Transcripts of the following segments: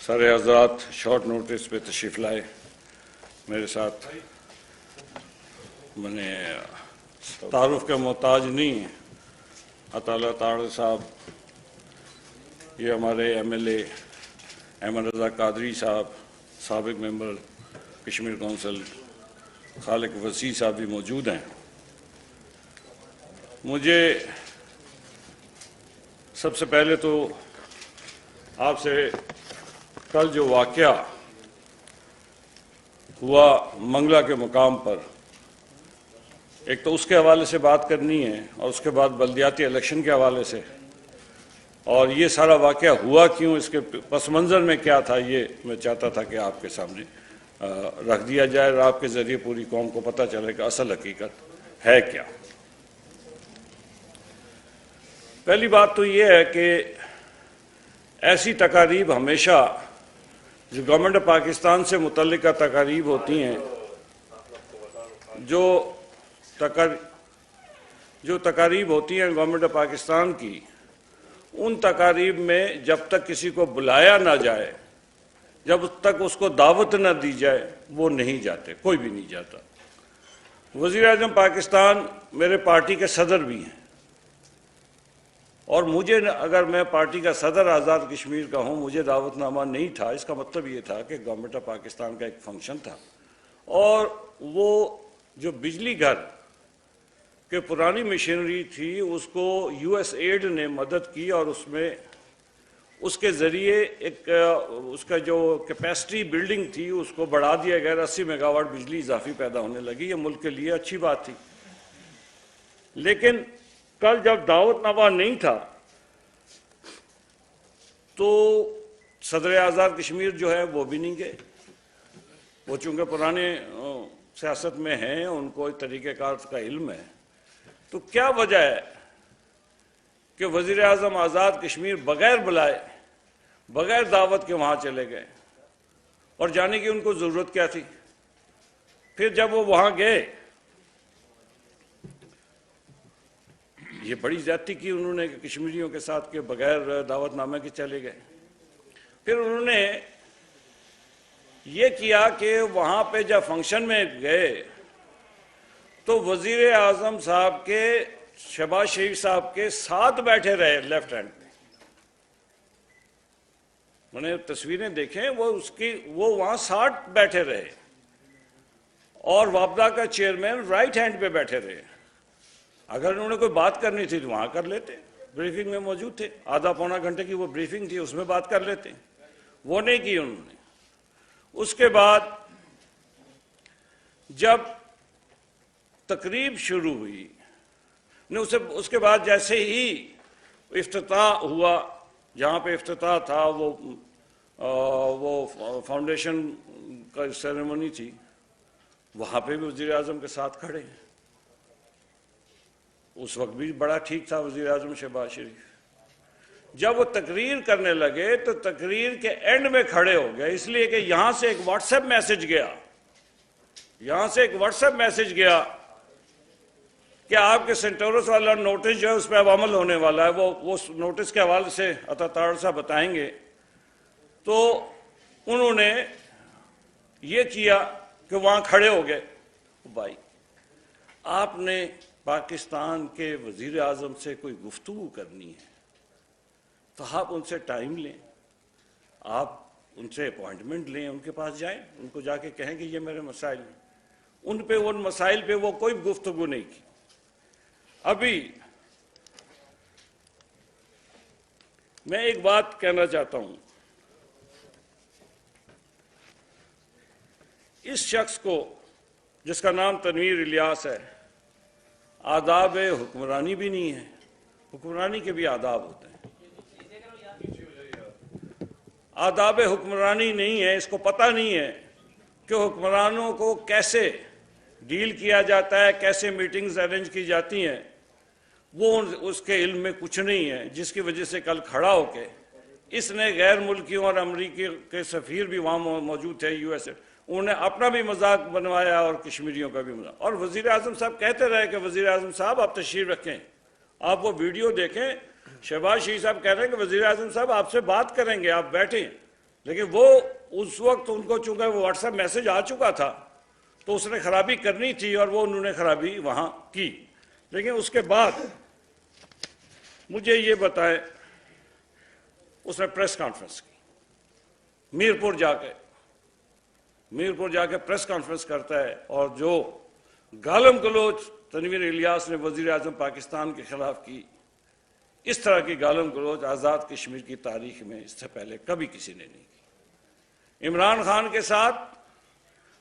سارے حضرات short notice پہ تشریف لائے میرے ساتھ. میں نے تعارف کا محتاج نہیں ہیں. اطالعہ تاڑ صاحب، یہ ہمارے M L A Ahmad Raza Qadri صاحب، سابق ممبر کشمیر کونسل خالق وسیع صاحب بھی موجود ہیں. مجھے سب سے پہلے تو آپ سے کل جو واقعہ ہوا منگلا کے مقام پر، ایک تو اس کے حوالے سے بات کرنی ہے اور اس کے بعد بلدیاتی الیکشن کے حوالے سے، اور یہ سارا واقعہ ہوا کیوں، اس کے پس منظر میں کیا تھا، یہ میں چاہتا تھا کہ آپ کے سامنے رکھ دیا جائے اور آپ کے ذریعے پوری قوم کو پتہ چلے کہ اصل حقیقت ہے کیا. پہلی بات تو یہ ہے کہ ایسی تقاریب ہمیشہ جو گورنمنٹ آف پاکستان سے متعلقہ تقاریب ہوتی ہیں، جو تقاریب ہوتی ہیں گورنمنٹ آف پاکستان کی، ان تقاریب میں جب تک کسی کو بلایا نہ جائے، جب تک اس کو دعوت نہ دی جائے، وہ نہیں جاتے، کوئی بھی نہیں جاتا. وزیر اعظم پاکستان میرے پارٹی کے صدر بھی ہیں، اور مجھے اگر میں پارٹی کا صدر آزاد کشمیر کا ہوں، مجھے دعوت نامہ نہیں تھا، اس کا مطلب یہ تھا کہ گورنمنٹ آف پاکستان کا ایک فنکشن تھا، اور وہ جو بجلی گھر کہ پرانی مشینری تھی اس کو یو ایس ایڈ نے مدد کی، اور اس کے ذریعے ایک اس کا جو کیپیسٹی بلڈنگ تھی اس کو بڑھا دیا گیا، 80 میگا واٹ بجلی اضافی پیدا ہونے لگی. یہ ملک کے لیے اچھی بات تھی. لیکن کل جب دعوت نامہ نہیں تھا تو صدر آزاد کشمیر جو ہے وہ بھی نہیں گئے. وہ چونکہ پرانے سیاست میں ہیں، ان کو طریقہ کار کا علم ہے. تو کیا وجہ ہے کہ وزیر اعظم آزاد کشمیر بغیر بلائے، بغیر دعوت کے وہاں چلے گئے، اور جانے کی ان کو ضرورت کیا تھی؟ پھر جب وہ وہاں گئے، یہ بڑی زیادتی کی انہوں نے کشمیریوں کے ساتھ کہ بغیر دعوت نامے کے چلے گئے. پھر انہوں نے یہ کیا کہ وہاں پہ جب فنکشن میں گئے تو وزیر اعظم صاحب کے، شہباز شریف صاحب کے ساتھ بیٹھے رہے لیفٹ ہینڈ پہ. میں نے تصویریں دیکھیں، وہ وہاں ساتھ بیٹھے رہے، اور وابدہ کا چیئرمین رائٹ ہینڈ پہ بیٹھے رہے. اگر انہوں نے کوئی بات کرنی تھی تو وہاں کر لیتے، بریفنگ میں موجود تھے، آدھا پونا گھنٹے کی وہ بریفنگ تھی، اس میں بات کر لیتے. وہ نہیں کی انہوں نے. اس کے بعد جب تقریب شروع ہوئی، اس کے بعد جیسے ہی افتتاح ہوا، جہاں پہ افتتاح تھا وہ فاؤنڈیشن کا سیریمنی تھی، وہاں پہ بھی وزیر اعظم کے ساتھ کھڑے ہیں. اس وقت بھی بڑا ٹھیک تھا وزیر اعظم شہباز شریف. جب وہ تقریر کرنے لگے تو تقریر کے اینڈ میں کھڑے ہو گئے، اس لیے کہ یہاں سے ایک واٹس ایپ میسج گیا کہ آپ کے سینٹورس والا نوٹس جو ہے اس پہ اب عمل ہونے والا ہے. وہ نوٹس کے حوالے سے عطا تاڑ صاحب بتائیں گے. تو انہوں نے یہ کیا کہ وہاں کھڑے ہو گئے. بھائی، آپ نے پاکستان کے وزیر اعظم سے کوئی گفتگو کرنی ہے تو آپ ان سے ٹائم لیں، آپ ان سے اپوائنٹمنٹ لیں، ان کے پاس جائیں، ان کو جا کے کہیں کہ یہ میرے مسائل ہیں. ان مسائل پہ وہ کوئی گفتگو نہیں کی. ابھی میں ایک بات کہنا چاہتا ہوں، اس شخص کو جس کا نام تنویر الیاس ہے، آداب حکمرانی بھی نہیں ہے. حکمرانی کے بھی آداب ہوتے ہیں، آداب حکمرانی نہیں ہے. اس کو پتہ نہیں ہے کہ حکمرانوں کو کیسے ڈیل کیا جاتا ہے، کیسے میٹنگز ارینج کی جاتی ہیں. وہ اس کے علم میں کچھ نہیں ہے، جس کی وجہ سے کل کھڑا ہو کے اس نے غیر ملکیوں اور امریکی کے سفیر بھی وہاں موجود تھے، یو ایس اے، انہوں نے اپنا بھی مذاق بنوایا اور کشمیریوں کا بھی مذاق. اور وزیر اعظم صاحب کہتے رہے کہ وزیر اعظم صاحب آپ تشریف رکھیں. آپ وہ ویڈیو دیکھیں، شہباز شریف صاحب کہہ رہے ہیں کہ وزیر اعظم صاحب آپ سے بات کریں گے، آپ بیٹھیں. لیکن وہ اس وقت ان کو چونکہ وہ واٹس ایپ میسج آ چکا تھا تو اس نے خرابی کرنی تھی اور وہ انہوں نے خرابی وہاں کی. لیکن اس کے بعد مجھے یہ بتائے اس نے پریس کانفرنس کی میرپور جا کے پریس کانفرنس کرتا ہے اور جو گالم گلوچ تنویر الیاس نے وزیر اعظم پاکستان کے خلاف کی, اس طرح کی گالم گلوچ آزاد کشمیر کی تاریخ میں اس سے پہلے کبھی کسی نے نہیں کی. عمران خان کے ساتھ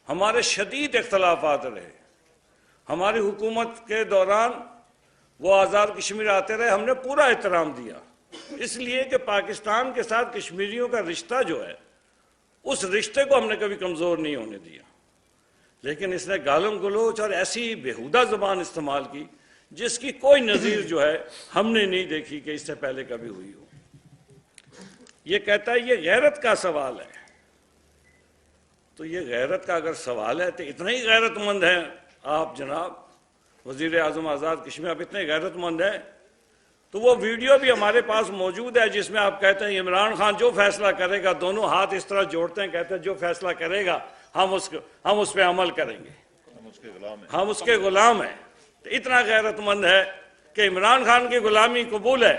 ہمارے شدید اختلافات رہے. ہماری حکومت کے دوران وہ آزاد کشمیر آتے رہے, ہم نے پورا احترام دیا, اس لیے کہ پاکستان کے ساتھ کشمیریوں کا رشتہ جو ہے اس رشتے کو ہم نے کبھی کمزور نہیں ہونے دیا. لیکن اس نے گالم گلوچ اور ایسی بیہودہ زبان استعمال کی جس کی کوئی نظیر جو ہے ہم نے نہیں دیکھی کہ اس سے پہلے کبھی ہوئی ہو. یہ کہتا ہے یہ غیرت کا سوال ہے. تو یہ غیرت کا اگر سوال ہے تو اتنا ہی غیرت مند ہیں آپ جناب وزیر اعظم آزاد کشمیر, آپ اتنے غیرت مند ہیں. تو وہ ویڈیو بھی ہمارے پاس موجود ہے جس میں آپ کہتے ہیں عمران خان جو فیصلہ کرے گا, دونوں ہاتھ اس طرح جوڑتے ہیں, کہتے ہیں جو فیصلہ کرے گا ہم اس پہ عمل کریں گے, ہم اس کے غلام ہیں. تو اتنا غیرت مند ہے کہ عمران خان کی غلامی قبول ہے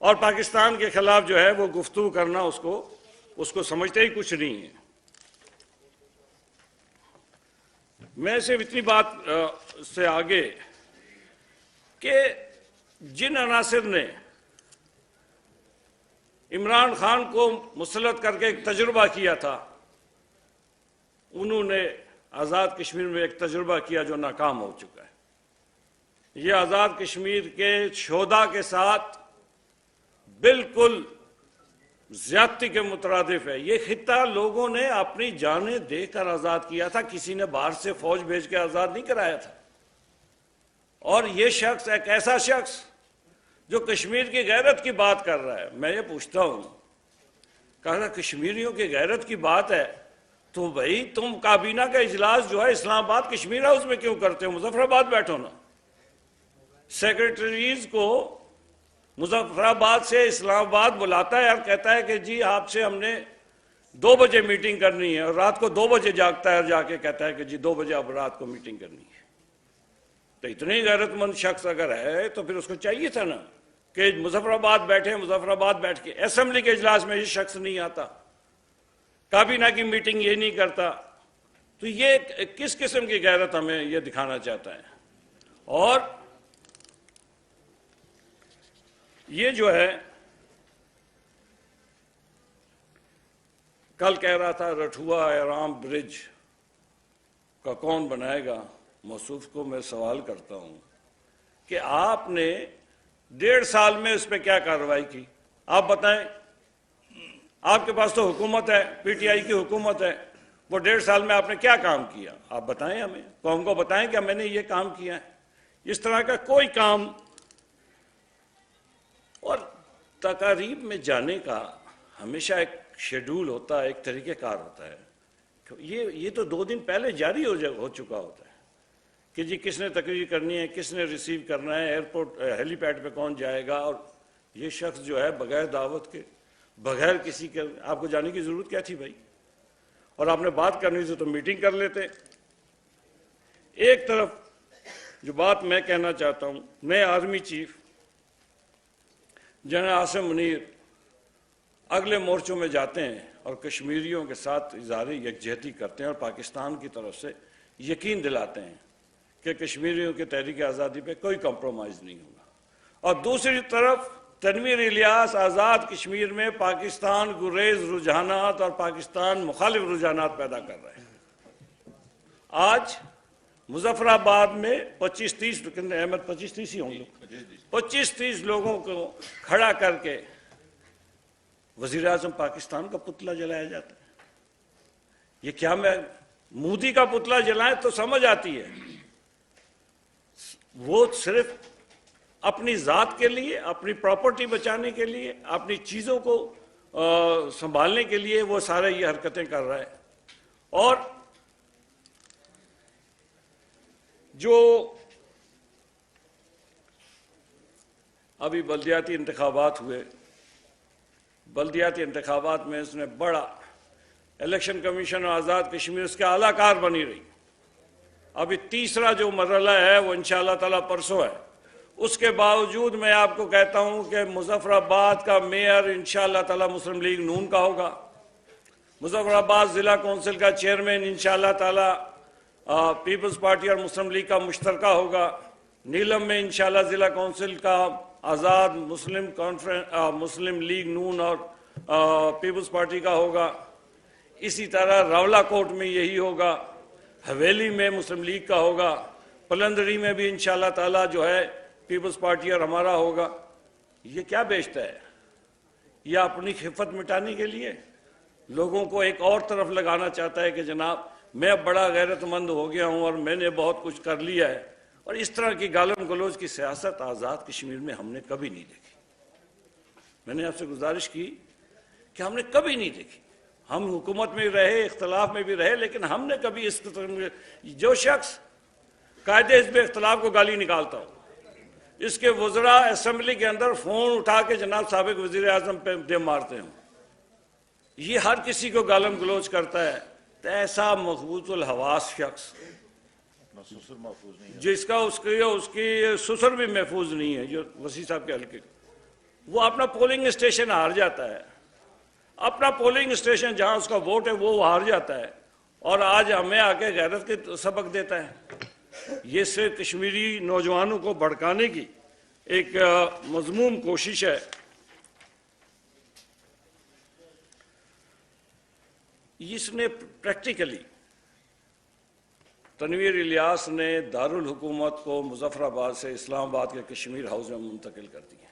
اور پاکستان کے خلاف جو ہے وہ گفتگو کرنا اس کو سمجھتے ہی کچھ نہیں ہے. میں صرف اتنی بات سے آگے کہ جن عناصر نے عمران خان کو مسلط کر کے ایک تجربہ کیا تھا, انہوں نے آزاد کشمیر میں ایک تجربہ کیا جو ناکام ہو چکا ہے. یہ آزاد کشمیر کے شہداء کے ساتھ بالکل زیادتی کے مترادف ہے. یہ خطہ لوگوں نے اپنی جانیں دے کر آزاد کیا تھا, کسی نے باہر سے فوج بھیج کے آزاد نہیں کرایا تھا. اور یہ شخص ایک ایسا شخص جو کشمیر کی غیرت کی بات کر رہا ہے. میں یہ پوچھتا ہوں, کہا کشمیریوں کی غیرت کی بات ہے تو بھائی تم کابینہ کا اجلاس جو ہے اسلام آباد کشمیر ہاؤس میں کیوں کرتے ہو؟ مظفر آباد بیٹھو نا. سیکرٹریز کو مظفر آباد سے اسلام آباد بلاتا ہے اور کہتا ہے کہ جی آپ سے ہم نے 2 بجے میٹنگ کرنی ہے, اور رات کو 2 بجے جاگتا ہے اور جا کے کہتا ہے کہ جی 2 بجے اب رات کو میٹنگ کرنی ہے. تو اتنی غیرت مند شخص اگر ہے تو پھر اس کو چاہیے تھا نا کہ مظفر آباد بیٹھے, مظفر آباد بیٹھ کے اسمبلی کے اجلاس میں یہ شخص نہیں آتا, کابینہ کی میٹنگ یہ نہیں کرتا. تو یہ کس قسم کی غیرت ہمیں یہ دکھانا چاہتا ہے؟ اور یہ جو ہے کل کہہ رہا تھا رٹھوا ایرام برج کا کون بنائے گا. موصوف کو میں سوال کرتا ہوں کہ آپ نے 1.5 سال میں اس پہ کیا کارروائی کی؟ آپ بتائیں. آپ کے پاس تو حکومت ہے, پی ٹی آئی کی حکومت ہے, وہ 1.5 سال میں آپ نے کیا کام کیا؟ آپ بتائیں, ہمیں قوم کو بتائیں کہ میں نے یہ کام کیا ہے. اس طرح کا کوئی کام. اور تقاریب میں جانے کا ہمیشہ ایک شیڈول ہوتا ہے, ایک طریقہ کار ہوتا ہے. یہ تو 2 دن پہلے جاری ہو چکا ہوتا ہے کہ جی کس نے تقریر کرنی ہے, کس نے ریسیو کرنا ہے, ایئرپورٹ ہیلی پیڈ پہ کون جائے گا. اور یہ شخص جو ہے بغیر دعوت کے, بغیر کسی کے, آپ کو جانے کی ضرورت کیا تھی بھائی؟ اور آپ نے بات کرنی تھی تو میٹنگ کر لیتے. ایک طرف جو بات میں کہنا چاہتا ہوں, نئے army chief general Asim Munir اگلے مورچوں میں جاتے ہیں اور کشمیریوں کے ساتھ اظہار یکجہتی کرتے ہیں اور پاکستان کی طرف سے یقین دلاتے ہیں کہ کشمیریوں کی تحریک آزادی پہ کوئی کمپرومائز نہیں ہوگا. اور دوسری طرف تنویر الیاس آزاد کشمیر میں پاکستان گریز رجحانات اور پاکستان مخالف رجحانات پیدا کر رہے ہیں. آج مظفر آباد میں 25-30 احمد 25-30 ہی ہوں گے, 25-30 لوگوں کو کھڑا کر کے وزیر اعظم پاکستان کا پتلا جلایا جاتا ہے. یہ کیا میں مودی کا پتلا جلائیں تو سمجھ آتی ہے. وہ صرف اپنی ذات کے لیے, اپنی پراپرٹی بچانے کے لیے, اپنی چیزوں کو سنبھالنے کے لیے وہ سارے یہ حرکتیں کر رہا ہے. اور جو ابھی بلدیاتی انتخابات ہوئے, بلدیاتی انتخابات میں اس نے بڑا، الیکشن کمیشن اور آزاد کشمیر اس کے اعلیٰ کار بنی رہی. ابھی تیسرا جو مرحلہ ہے وہ انشاءاللہ تعالیٰ پرسوں ہے. اس کے باوجود میں آپ کو کہتا ہوں کہ مظفر آباد کا میئر انشاءاللہ تعالیٰ مسلم لیگ نون کا ہوگا. مظفر آباد ضلع کونسل کا چیئرمین انشاءاللہ تعالیٰ پیپلز پارٹی اور مسلم لیگ کا مشترکہ ہوگا. نیلم میں انشاءاللہ ضلع کونسل کا آزاد مسلم لیگ نون اور پیپلز پارٹی کا ہوگا. اسی طرح راولہ کوٹ میں یہی ہوگا. حویلی میں مسلم لیگ کا ہوگا. پلندری میں بھی انشاءاللہ تعالیٰ جو ہے پیپلز پارٹی اور ہمارا ہوگا. یہ کیا بیچتا ہے؟ یہ اپنی خفت مٹانے کے لیے لوگوں کو ایک اور طرف لگانا چاہتا ہے کہ جناب میں بڑا غیرت مند ہو گیا ہوں اور میں نے بہت کچھ کر لیا ہے. اور اس طرح کی گالم گلوچ کی سیاست آزاد کشمیر میں ہم نے کبھی نہیں دیکھی. میں نے آپ سے گزارش کی کہ ہم نے کبھی نہیں دیکھی. ہم حکومت میں رہے، اختلاف میں بھی رہے، لیکن ہم نے کبھی اس جو شخص قائد حزب اختلاف کو گالی نکالتا ہو، اس کے وزراء اسمبلی کے اندر فون اٹھا کے جناب سابق وزیر اعظم پہ دے مارتے ہیں، یہ ہر کسی کو گالم گلوچ کرتا ہے. تو ایسا مخبوط الحواس شخص جس کا اس کی سسر بھی محفوظ نہیں ہے، جو وسیع صاحب کے حلقے، وہ اپنا پولنگ اسٹیشن ہار جاتا ہے. اپنا پولنگ اسٹیشن جہاں اس کا ووٹ ہے وہ ہار جاتا ہے، اور آج ہمیں آ کے غیرت کے سبق دیتا ہے. یہ صرف کشمیری نوجوانوں کو بھڑکانے کی ایک مذموم کوشش ہے. اس نے پریکٹیکلی تنویر الیاس نے دارالحکومت کو مظفر آباد سے اسلام آباد کے کشمیر ہاؤس میں منتقل کر دیا.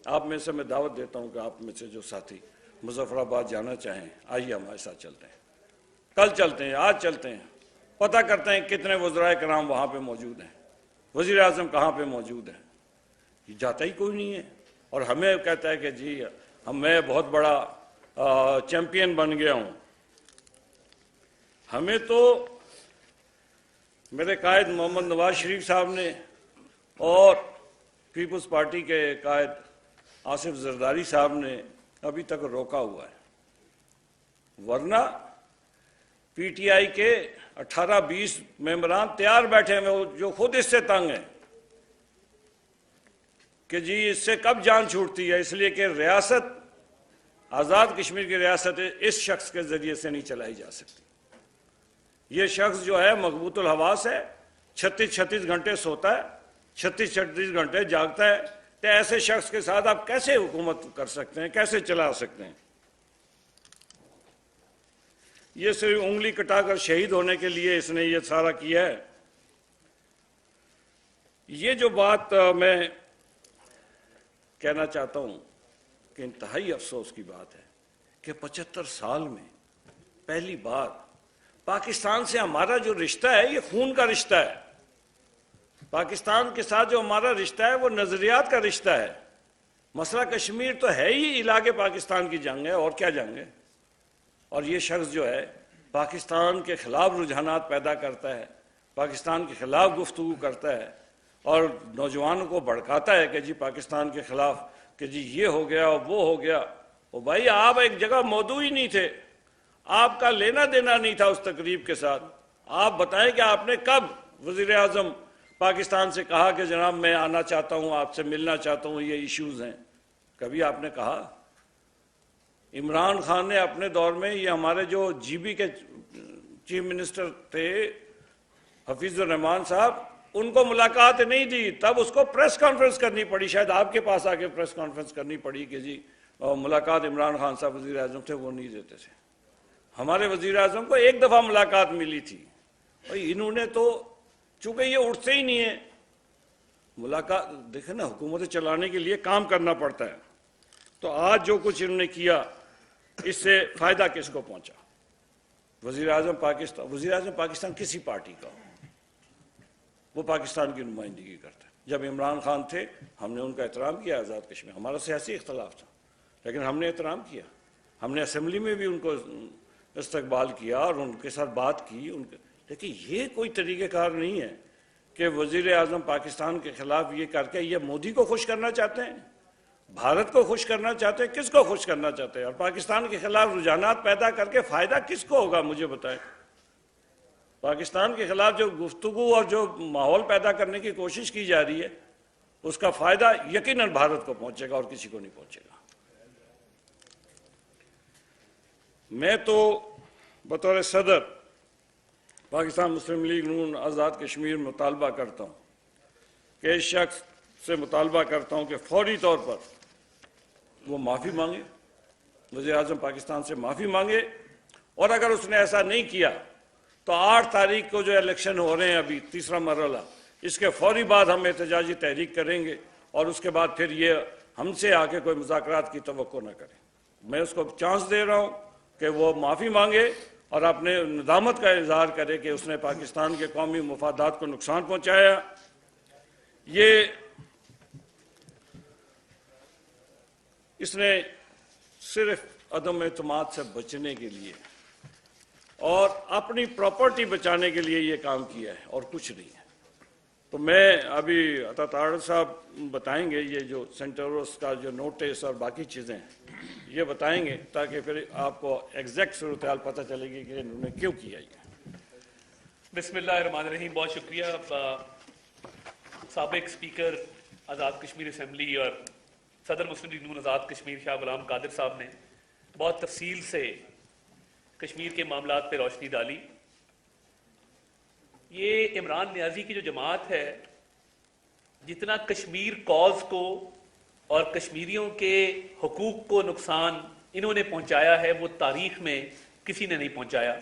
آپ میں سے میں دعوت دیتا ہوں کہ آپ میں سے جو ساتھی مظفر آباد جانا چاہیں آئیے ہمارے ساتھ چلتے ہیں. کل چلتے ہیں، آج چلتے ہیں، پتہ کرتے ہیں کتنے وزرائے کرام وہاں پہ موجود ہیں، وزیر اعظم کہاں پہ موجود ہیں. یہ جاتا ہی کوئی نہیں ہے اور ہمیں کہتا ہے کہ جی میں بہت بڑا چیمپئن بن گیا ہوں. ہمیں تو میرے قائد محمد نواز شریف صاحب نے اور پیپلز پارٹی کے قائد آصف زرداری صاحب نے ابھی تک روکا ہوا ہے. ورنہ پی ٹی آئی کے 18-20 ممبران تیار بیٹھے ہیں جو خود اس سے تنگ ہیں کہ جی اس سے کب جان چھوٹتی ہے، اس لیے کہ ریاست آزاد کشمیر کی ریاست اس شخص کے ذریعے سے نہیں چلائی جا سکتی. یہ شخص جو ہے مغبوط الحواس ہے، 36 گھنٹے سوتا ہے، 36 گھنٹے جاگتا ہے. تو ایسے شخص کے ساتھ آپ کیسے حکومت کر سکتے ہیں، کیسے چلا سکتے ہیں؟ یہ صرف انگلی کٹا کر شہید ہونے کے لیے اس نے یہ سارا کیا ہے. یہ جو بات میں کہنا چاہتا ہوں کہ انتہائی افسوس کی بات ہے کہ 75 سال میں پہلی بار پاکستان سے ہمارا جو رشتہ ہے یہ خون کا رشتہ ہے. پاکستان کے ساتھ جو ہمارا رشتہ ہے وہ نظریات کا رشتہ ہے. مسئلہ کشمیر تو ہے ہی علاقے پاکستان کی جنگ ہے، اور کیا جنگ ہے. اور یہ شخص جو ہے پاکستان کے خلاف رجحانات پیدا کرتا ہے، پاکستان کے خلاف گفتگو کرتا ہے اور نوجوانوں کو بھڑکاتا ہے کہ جی پاکستان کے خلاف کہ جی یہ ہو گیا وہ ہو گیا. او بھائی آپ ایک جگہ موضوع ہی نہیں تھے، آپ کا لینا دینا نہیں تھا اس تقریب کے ساتھ. آپ بتائیں کہ آپ نے کب وزیر اعظم پاکستان سے کہا کہ جناب میں آنا چاہتا ہوں، آپ سے ملنا چاہتا ہوں، یہ ایشوز ہیں؟ کبھی آپ نے کہا؟ عمران خان نے اپنے دور میں، یہ ہمارے جو جی بی کے چیف منسٹر تھے حفیظ الرحمان صاحب، ان کو ملاقات نہیں دی. تب اس کو پریس کانفرنس کرنی پڑی، شاید آپ کے پاس آ کے پریس کانفرنس کرنی پڑی کہ جی ملاقات عمران خان صاحب وزیر اعظم تھے وہ نہیں دیتے تھے. ہمارے وزیر اعظم کو ایک دفعہ ملاقات ملی تھی. انہوں نے تو چونکہ یہ اٹھتے ہی نہیں ہیں ملاقات. دیکھیں نا، حکومت چلانے کے لیے کام کرنا پڑتا ہے. تو آج جو کچھ انہوں نے کیا اس سے فائدہ کس کو پہنچا؟ وزیر اعظم پاکستان کسی پارٹی کا ہو، وہ پاکستان کی نمائندگی کرتا ہے. جب عمران خان تھے ہم نے ان کا احترام کیا. آزاد کشمیر ہمارا سیاسی اختلاف تھا لیکن ہم نے احترام کیا. ہم نے اسمبلی میں بھی ان کو استقبال کیا اور ان کے ساتھ بات کی. لیکن یہ کوئی طریقہ کار نہیں ہے کہ وزیر اعظم پاکستان کے خلاف یہ کر کے یہ مودی کو خوش کرنا چاہتے ہیں. بھارت کو خوش کرنا چاہتے ہیں؟ کس کو خوش کرنا چاہتے ہیں؟ اور پاکستان کے خلاف رجحانات پیدا کر کے فائدہ کس کو ہوگا؟ مجھے بتائیں۔ پاکستان کے خلاف جو گفتگو اور جو ماحول پیدا کرنے کی کوشش کی جا رہی ہے، اس کا فائدہ یقیناً بھارت کو پہنچے گا اور کسی کو نہیں پہنچے گا۔ میں تو بطور صدر پاکستان مسلم لیگ نون آزاد کشمیر مطالبہ کرتا ہوں کہ اس شخص سے مطالبہ کرتا ہوں کہ فوری طور پر وہ معافی مانگے، وزیر اعظم پاکستان سے معافی مانگے، اور اگر اس نے ایسا نہیں کیا تو 8 تاریخ کو جو الیکشن ہو رہے ہیں ابھی تیسرا مرحلہ، اس کے فوری بعد ہم احتجاجی تحریک کریں گے، اور اس کے بعد پھر یہ ہم سے آ کے کوئی مذاکرات کی توقع نہ کرے۔ میں اس کو چانس دے رہا ہوں کہ وہ معافی مانگے اور اپنے ندامت کا اظہار کرے کہ اس نے پاکستان کے قومی مفادات کو نقصان پہنچایا۔ یہ اس نے صرف عدم اعتماد سے بچنے کے لیے اور اپنی پراپرٹی بچانے کے لیے یہ کام کیا ہے اور کچھ نہیں ہے۔ تو میں ابھی عطا طاہر صاحب بتائیں گے یہ جو سینٹورس کا جو نوٹس اور باقی چیزیں ہیں یہ بتائیں گے، تاکہ پھر آپ کو ایگزیکٹ صورتحال پتہ چلے گی کہ انہوں نے کیوں کیا یہ۔ بسم اللہ الرحمن الرحیم۔ بہت شکریہ سابق اسپیکر آزاد کشمیر اسمبلی اور صدر مسلم لیگ نون آزاد کشمیر شاہ غلام قادر صاحب نے بہت تفصیل سے کشمیر کے معاملات پہ روشنی ڈالی۔ یہ عمران نیازی کی جو جماعت ہے، جتنا کشمیر کاز کو اور کشمیریوں کے حقوق کو نقصان انہوں نے پہنچایا ہے، وہ تاریخ میں کسی نے نہیں پہنچایا۔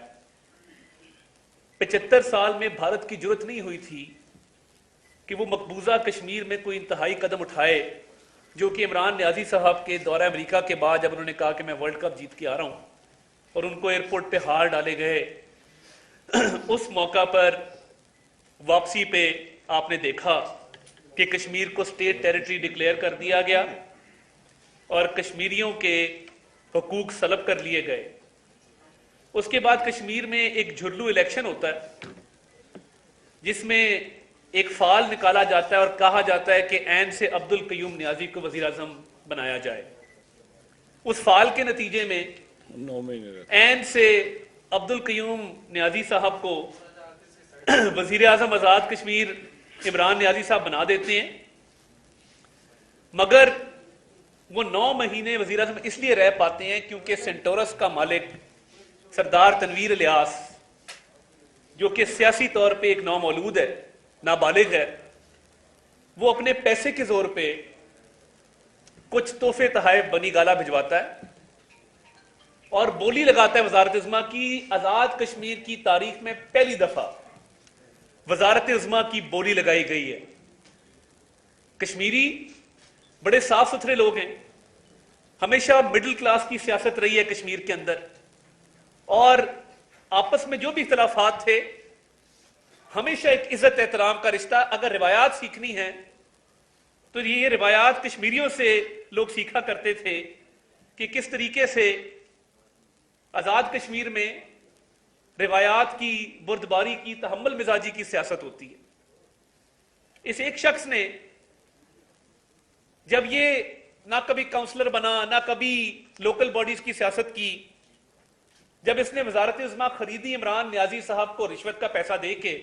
75 سال میں بھارت کی جرت نہیں ہوئی تھی کہ وہ مقبوضہ کشمیر میں کوئی انتہائی قدم اٹھائے، جو کہ عمران نیازی صاحب کے دورہ امریکہ کے بعد جب انہوں نے کہا کہ میں ورلڈ کپ جیت کے آ رہا ہوں اور ان کو ایئرپورٹ پہ ہار ڈالے گئے، اس موقع پر واپسی پہ آپ نے دیکھا کہ کشمیر کو اسٹیٹ ٹیریٹری ڈکلیئر کر دیا گیا اور کشمیریوں کے حقوق سلب کر لیے گئے۔ اس کے بعد کشمیر میں ایک جھرلو الیکشن ہوتا ہے جس میں ایک فعال نکالا جاتا ہے اور کہا جاتا ہے کہ عین سے عبد القیوم نیازی کو وزیر اعظم بنایا جائے۔ اس فعال کے نتیجے میں عین سے عبد القیوم نیازی صاحب کو وزیر اعظم آزاد کشمیر عمران نیازی صاحب بنا دیتے ہیں، مگر وہ 9 مہینے وزیر اعظم اس لیے رہ پاتے ہیں کیونکہ سینٹورس کا مالک سردار تنویر الیاس، جو کہ سیاسی طور پہ ایک نومولود ہے، نابالغ ہے، وہ اپنے پیسے کے زور پہ کچھ تحفے تحائف بنی گالا بھجواتا ہے اور بولی لگاتا ہے وزارت عظمیٰ کی۔ آزاد کشمیر کی تاریخ میں پہلی دفعہ وزارت عظمیٰ کی بولی لگائی گئی ہے۔ کشمیری بڑے صاف ستھرے لوگ ہیں، ہمیشہ مڈل کلاس کی سیاست رہی ہے کشمیر کے اندر، اور آپس میں جو بھی اختلافات تھے ہمیشہ ایک عزت احترام کا رشتہ۔ اگر روایات سیکھنی ہے تو یہ روایات کشمیریوں سے لوگ سیکھا کرتے تھے کہ کس طریقے سے آزاد کشمیر میں روایات کی، بردباری کی، تحمل مزاجی کی سیاست ہوتی ہے۔ اس ایک شخص نے جب یہ نہ کبھی کاؤنسلر بنا نہ کبھی لوکل باڈیز کی سیاست کی، جب اس نے وزارت عظمیٰ خریدی عمران نیازی صاحب کو رشوت کا پیسہ دے کے،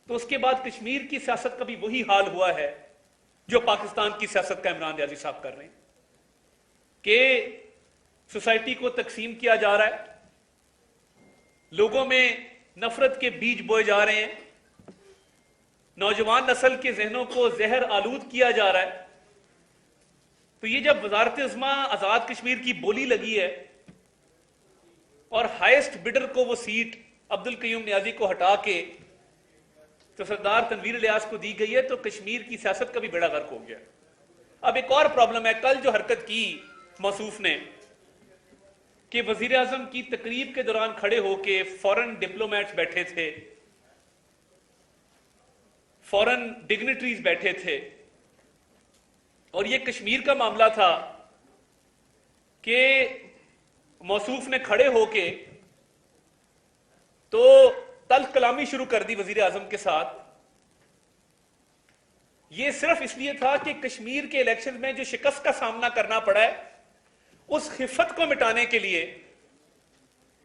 تو اس کے بعد کشمیر کی سیاست کا بھی وہی حال ہوا ہے جو پاکستان کی سیاست کا عمران نیازی صاحب کر رہے ہیں کہ سوسائٹی کو تقسیم کیا جا رہا ہے، لوگوں میں نفرت کے بیج بوئے جا رہے ہیں، نوجوان نسل کے ذہنوں کو زہر آلود کیا جا رہا ہے۔ تو یہ جب وزارت عظمیٰ آزاد کشمیر کی بولی لگی ہے اور ہائیسٹ بڈر کو وہ سیٹ عبد القیوم نیازی کو ہٹا کے تو سردار تنویر الیاس کو دی گئی ہے، تو کشمیر کی سیاست کا بھی بیڑا غرق ہو گیا۔ اب ایک اور پرابلم ہے، کل جو حرکت کی موصوف نے کہ وزیر اعظم کی تقریب کے دوران کھڑے ہو کے فورن ڈپلومیٹس بیٹھے تھے، فورن ڈگنیٹریز بیٹھے تھے، اور یہ کشمیر کا معاملہ تھا کہ موصوف نے کھڑے ہو کے تو تلخ کلامی شروع کر دی وزیر اعظم کے ساتھ۔ یہ صرف اس لیے تھا کہ کشمیر کے الیکشن میں جو شکست کا سامنا کرنا پڑا ہے اس خفت کو مٹانے کے لیے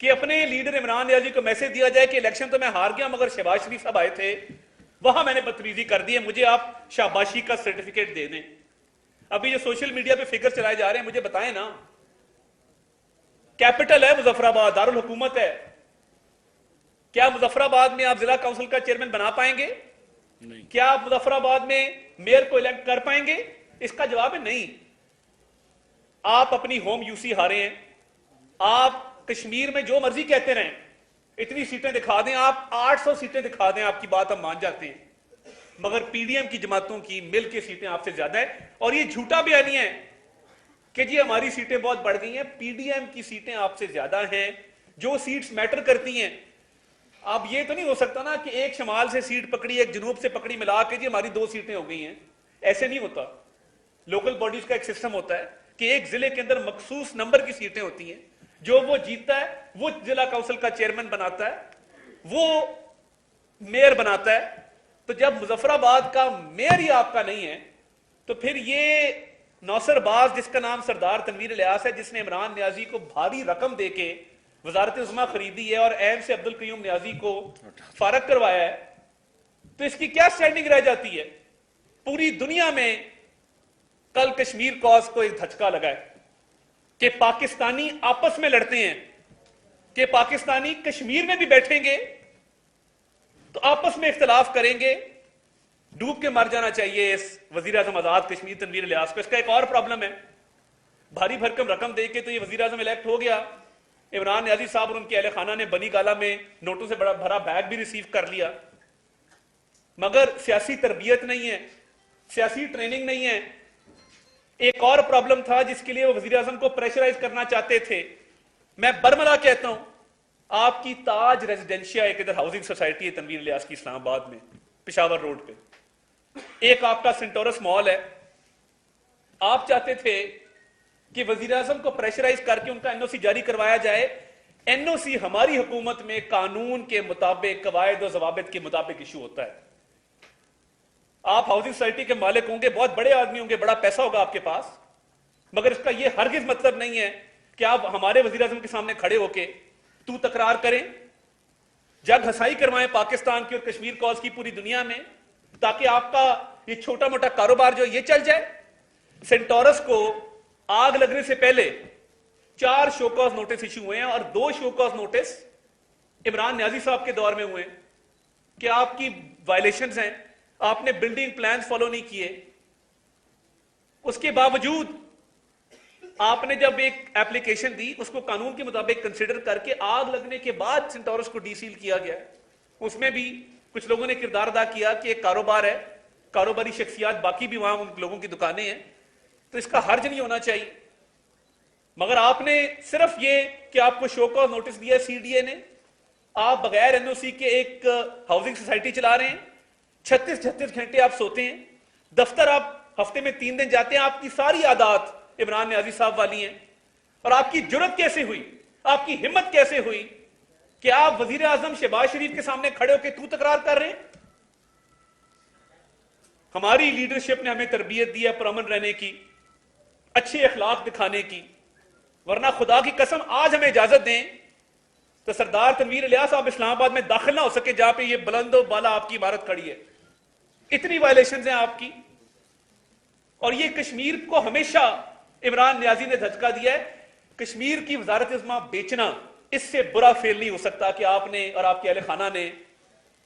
کہ اپنے لیڈر عمران نیازی کو میسج دیا جائے کہ الیکشن تو میں ہار گیا مگر شہباز شریف صاحب آئے تھے وہاں میں نے بدتمیزی کر دی ہے, مجھے آپ شاباشی کا سرٹیفکیٹ دے دیں. ابھی جو سوشل میڈیا پہ فگر چلائے جا رہے ہیں مجھے بتائیں نا, کیپٹل ہے مظفر آباد, دارالحکومت ہے, کیا مظفر آباد میں آپ ضلع کونسل کا چیئرمین بنا پائیں گے؟ نہیں. کیا آپ مظفر آباد میں میئر کو الیکٹ کر پائیں گے؟ اس کا جواب ہے نہیں. آپ اپنی ہوم یو سی ہارے ہیں, آپ کشمیر میں جو مرضی کہتے رہیں, اتنی سیٹیں دکھا دیں, آپ 800 سیٹیں دکھا دیں, آپ کی بات ہم مان جاتے ہیں, مگر پی ڈی ایم کی جماعتوں کی مل کے سیٹیں آپ سے زیادہ ہیں. اور یہ جھوٹا بیانیہ ہے کہ جی ہماری سیٹیں بہت بڑھ گئی ہیں, پی ڈی ایم کی سیٹیں آپ سے زیادہ ہیں, جو سیٹس میٹر کرتی ہیں. اب یہ تو نہیں ہو سکتا نا کہ ایک شمال سے سیٹ پکڑی ایک جنوب سے پکڑی ملا کے جی ہماری 2 سیٹیں ہو گئی ہیں, ایسے نہیں ہوتا. لوکل باڈیز کا ایک سسٹم ہوتا ہے کہ ایک ضلع کے اندر مخصوص نمبر کی سیٹیں ہوتی ہیں, جو وہ جیتتا ہے وہ ضلع کونسل کا چیئرمین بناتا ہے, وہ میئر بناتا ہے. تو جب مظفر آباد کا میئر ہی آپ کا نہیں ہے تو پھر یہ نوصر باز جس کا نام سردار تنویر الیاس ہے, جس نے عمران نیازی کو بھاری رقم دے کے وزارت عظمیٰ خریدی ہے اور ایم سے عبدالقیوم نیازی کو فارغ کروایا ہے, تو اس کی کیا سٹینڈنگ رہ جاتی ہے؟ پوری دنیا میں کل کشمیر کاز کو ایک دھچکا لگا ہے کہ پاکستانی آپس میں لڑتے ہیں, کہ پاکستانی کشمیر میں بھی بیٹھیں گے تو آپس میں اختلاف کریں گے. ڈوب کے مر جانا چاہیے اس وزیر اعظم آزاد کشمیر تنویر الیاس کو. اس کا ایک اور پرابلم ہے, بھاری بھرکم رقم دے کے تو یہ وزیر اعظم الیکٹ ہو گیا, عمران نیازی صاحب اور ان کے اہل خانہ نے بنی گالہ میں نوٹوں سے بڑا بھرا بیگ بھی ریسیو کر لیا, مگر سیاسی تربیت نہیں ہے, سیاسی ٹریننگ نہیں ہے. ایک اور پرابلم تھا جس کے لیے وہ وزیر اعظم کو پریشرائز کرنا چاہتے تھے. میں برملا کہتا ہوں, آپ کی تاج ریزیڈینشیا ایک ادھر ہاؤسنگ سوسائٹی ہے تنویر الیاس کی اسلام آباد میں پشاور روڈ پہ, ایک آپ کا سینٹورس مال ہے. آپ چاہتے تھے کہ وزیر اعظم کو پریشرائز کر کے ان کا این او سی جاری کروایا جائے. این او سی ہماری حکومت میں قانون کے مطابق قواعد و ضوابط کے مطابق ایشو ہوتا ہے. آپ ہاؤسنگ سوسائٹی کے مالک ہوں گے, بہت بڑے آدمی ہوں گے, بڑا پیسہ ہوگا آپ کے پاس, مگر اس کا یہ ہرگز مطلب نہیں ہے کہ آپ ہمارے وزیر اعظم کے سامنے کھڑے ہو کے تو تکرار کریں, جگ ہسائی کروائیں پاکستان کی اور کشمیر کاز کی پوری دنیا میں, تاکہ آپ کا یہ چھوٹا موٹا کاروبار جو یہ چل جائے. سینٹورس کو آگ لگنے سے پہلے 4 شو کاز نوٹس ایشو ہوئے ہیں اور 2 شو کاز نوٹس عمران نیازی صاحب کے دور میں ہوئے ہیں کہ آپ کی وائلیشنز ہیں, آپ نے بلڈنگ پلانز فالو نہیں کیے. اس کے باوجود آپ نے جب ایک ایپلیکیشن دی اس کو قانون کے مطابق کنسیڈر کر کے آگ لگنے کے بعد سینٹورس کو ڈی سیل کیا گیا. اس میں بھی کچھ لوگوں نے کردار ادا کیا کہ ایک کاروبار ہے, کاروباری شخصیات باقی بھی وہاں ان لوگوں کی دکانیں ہیں, تو اس کا حرج نہیں ہونا چاہیے. مگر آپ نے صرف یہ کہ آپ کو شو کاز نوٹس دیا سی ڈی اے نے, آپ بغیر این او سی کے ایک ہاؤسنگ سوسائٹی چلا رہے ہیں, 36 گھنٹے آپ سوتے ہیں, دفتر آپ ہفتے میں 3 دن جاتے ہیں, آپ کی ساری عادات عمران نیازی صاحب والی ہیں. اور آپ کی جرت کیسے ہوئی, آپ کی ہمت کیسے ہوئی کہ آپ وزیر اعظم شہباز شریف کے سامنے کھڑے ہو کے تو تکرار کر رہے ہیں؟ ہماری لیڈرشپ نے ہمیں تربیت دی ہے پرامن رہنے کی, اچھے اخلاق دکھانے کی, ورنہ خدا کی قسم آج ہمیں اجازت دیں تو سردار تنویر الیاس آپ اسلام آباد میں داخل نہ ہو سکے جہاں پہ یہ بلند و بالا آپ کی عمارت کھڑی ہے. اتنی وائلیشنز ہیں آپ کی. اور یہ کشمیر کو ہمیشہ عمران نیازی نے دھچکا دیا ہے. کشمیر کی وزارت عظمیٰ بیچنا اس سے برا فیل نہیں ہو سکتا کہ آپ نے اور آپ کے اہل خانہ نے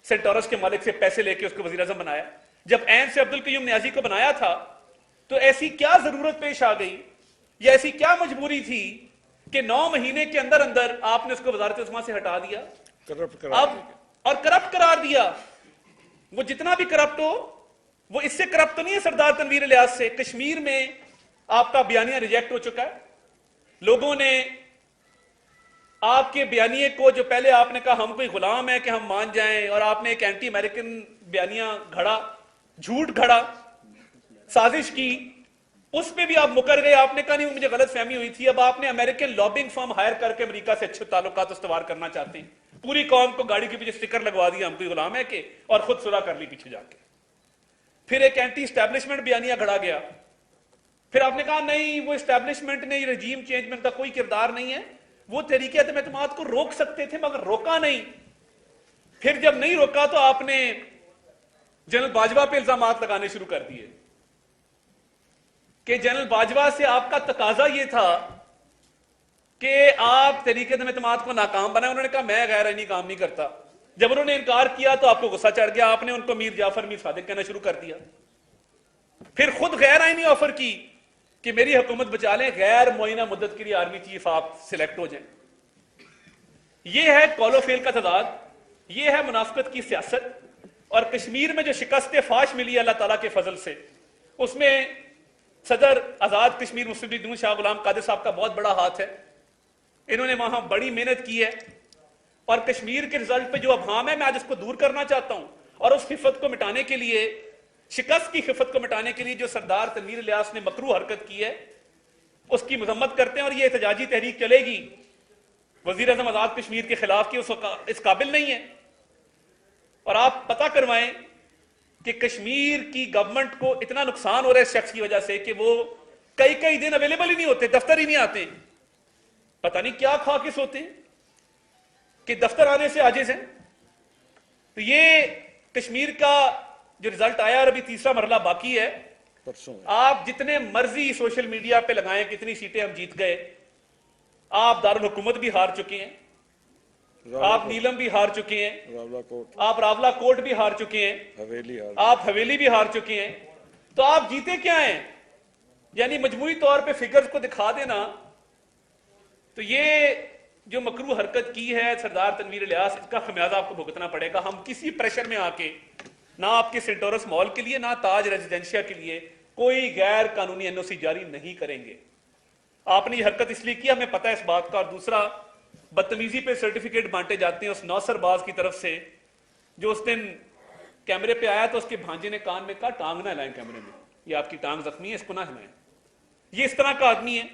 سینٹورس کے مالک سے پیسے لے کے اس کو وزیر اعظم بنایا. جب این سے عبدالقیوم نیازی کو بنایا تھا تو ایسی کیا ضرورت پیش آ گئی یا ایسی کیا مجبوری تھی کہ 9 مہینے کے اندر اندر آپ نے اس کو وزارت عظمیٰ سے ہٹا دیا, اور کرپٹ قرار دیا. وہ جتنا بھی کرپٹ ہو وہ اس سے کرپٹ تو نہیں ہے سردار تنویر الیاس سے. کشمیر میں آپ کا بیانیہ ریجیکٹ ہو چکا ہے. لوگوں نے آپ کے بیانیے کو, جو پہلے آپ نے کہا ہم کوئی غلام ہے کہ ہم مان جائیں, اور آپ نے ایک اینٹی امریکن بیانیہ گھڑا, جھوٹ گھڑا, سازش کی, اس پہ بھی آپ مکر گئے. آپ نے کہا نہیں مجھے غلط فہمی ہوئی تھی. اب آپ نے امریکن لابنگ فرم ہائر کر کے امریکہ سے اچھے تعلقات استوار کرنا چاہتے ہیں. پوری قوم کو گاڑی کے پیچھے سٹکر لگوا دیا ہم کوئی غلام ہے کہ, اور خود صلح کر لی پیچھے جا کے. پھر ایک اینٹی اسٹیبلشمنٹ بیانیہ کھڑا گیا، پھر آپ نے کہا نہیں وہ اسٹیبلشمنٹ نے رجیم چینج میں ان کا کوئی کردار نہیں ہے، وہ تحریک عدم اعتماد کو روک سکتے تھے مگر روکا نہیں۔ پھر جب نہیں روکا تو آپ نے جنرل باجوہ پہ الزامات لگانے شروع کر دیے کہ جنرل باجوہ سے آپ کا تقاضا یہ تھا کہ آپ تحریک عدم اعتماد کو ناکام بنائیں، انہوں نے کہا میں غیر آئینی کام نہیں کرتا۔ جب انہوں نے انکار کیا تو آپ کو غصہ چڑھ گیا، آپ نے ان کو میر جعفر میر صادق کہنا شروع کر دیا، پھر خود غیر آئینی آفر کی کہ میری حکومت بچا لیں، غیر معینہ مدت کے لیے آرمی چیف آپ سلیکٹ ہو جائیں۔ یہ ہے قول و فعل کا تضاد، یہ ہے منافقت کی سیاست۔ اور کشمیر میں جو شکست فاش ملی ہے اللہ تعالیٰ کے فضل سے، اس میں صدر آزاد کشمیر مسلم لیگ نون شاہ غلام قادر صاحب کا بہت بڑا ہاتھ ہے۔ انہوں نے وہاں بڑی محنت کی ہے اور کشمیر کے رزلٹ پہ جو ابہام ہے میں آج اس کو دور کرنا چاہتا ہوں، اور اس خفت کو مٹانے کے لیے، شکست کی خفت کو مٹانے کے لیے جو سردار تنویر الیاس نے مکروہ حرکت کی ہے اس کی مذمت کرتے ہیں، اور یہ احتجاجی تحریک چلے گی وزیر اعظم آزاد کشمیر کے خلاف کی اس قابل نہیں ہے۔ اور آپ پتہ کروائیں کہ کشمیر کی گورنمنٹ کو اتنا نقصان ہو رہا ہے اس شخص کی وجہ سے کہ وہ کئی دن اویلیبل ہی نہیں ہوتے، دفتر ہی نہیں آتے، پتہ نہیں کیا کھا کے سوتے ہیں کہ دفتر آنے سے عاجز ہیں۔ تو یہ کشمیر کا جو رزلٹ آیا، اور ابھی تیسرا مرحلہ باقی ہے، آپ جتنے مرضی سوشل میڈیا پہ لگائیں کتنی سیٹیں ہم جیت گئے، آپ دارالحکومت بھی ہار چکے ہیں، آپ نیلم بھی ہار چکے ہیں، آپ راولہ کوٹ بھی ہار چکے ہیں، آپ حویلی بھی ہار چکے ہیں، تو آپ جیتے کیا ہیں؟ یعنی مجموعی طور پہ فگرز کو دکھا دینا۔ تو یہ جو مکروہ حرکت کی ہے سردار تنویر الیاس، اس کا خمیازہ آپ کو بھگتنا پڑے گا۔ ہم کسی پریشر میں آ کے نہ آپ کے سینٹورس مال کے لیے نہ تاج ریزیڈینشیا کے لیے کوئی غیر قانونی این او سی جاری نہیں کریں گے۔ آپ نے یہ حرکت اس لیے کی، ہمیں پتہ ہے اس بات کا۔ اور دوسرا، بدتمیزی پہ سرٹیفکیٹ بانٹے جاتے ہیں اس نوسر باز کی طرف سے، جو اس دن کیمرے پہ آیا تو اس کے بھانجے نے کان میں کہا ٹانگ نہ ہلائیں کیمرے میں، یہ آپ کی ٹانگ زخمی ہے، اس کو نہ ہلائیں۔ یہ اس طرح کا آدمی ہے۔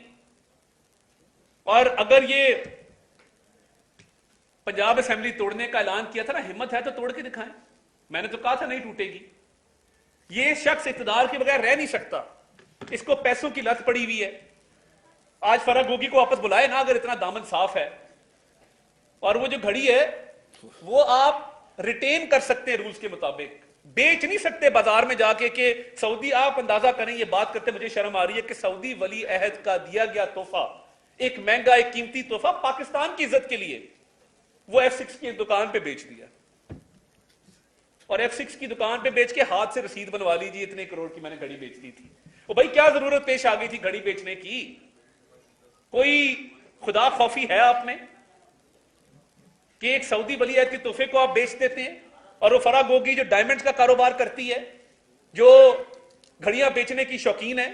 اور اگر یہ پنجاب اسمبلی توڑنے کا اعلان کیا تھا نا، ہمت ہے تو توڑ کے دکھائیں، میں نے تو کہا تھا نہیں ٹوٹے گی۔ یہ شخص اقتدار کے بغیر رہ نہیں سکتا، اس کو پیسوں کی لت پڑی ہوئی ہے۔ آج فرح گوگی کو واپس بلائے نا اگر اتنا دامن صاف ہے، اور وہ جو گھڑی ہے وہ آپ ریٹین کر سکتے ہیں رولز کے مطابق، بیچ نہیں سکتے بازار میں جا کے کہ سعودی۔ آپ اندازہ کریں، یہ بات کرتے مجھے شرم آ رہی ہے کہ سعودی ولی عہد کا دیا گیا تحفہ، ایک مہنگا ایک قیمتی تحفہ پاکستان کی عزت کے لیے، وہ F6 کی دکان پہ بیچ دیا، اور F6 کی دکان پہ بیچ کے ہاتھ سے رسید بنوا لیجیے اتنے کروڑ کی میں نے گھڑی بیچ دی تھی۔ وہ بھائی کیا ضرورت پیش آ گئی تھی گھڑی بیچنے کی؟ کوئی خدا خوفی ہے آپ میں کہ ایک سعودی ولی عہد کے تحفے کو آپ بیچ دیتے ہیں؟ اور وہ فرح گوگی جو ڈائمنڈز کا کاروبار کرتی ہے، جو گھڑیاں بیچنے کی شوقین ہے،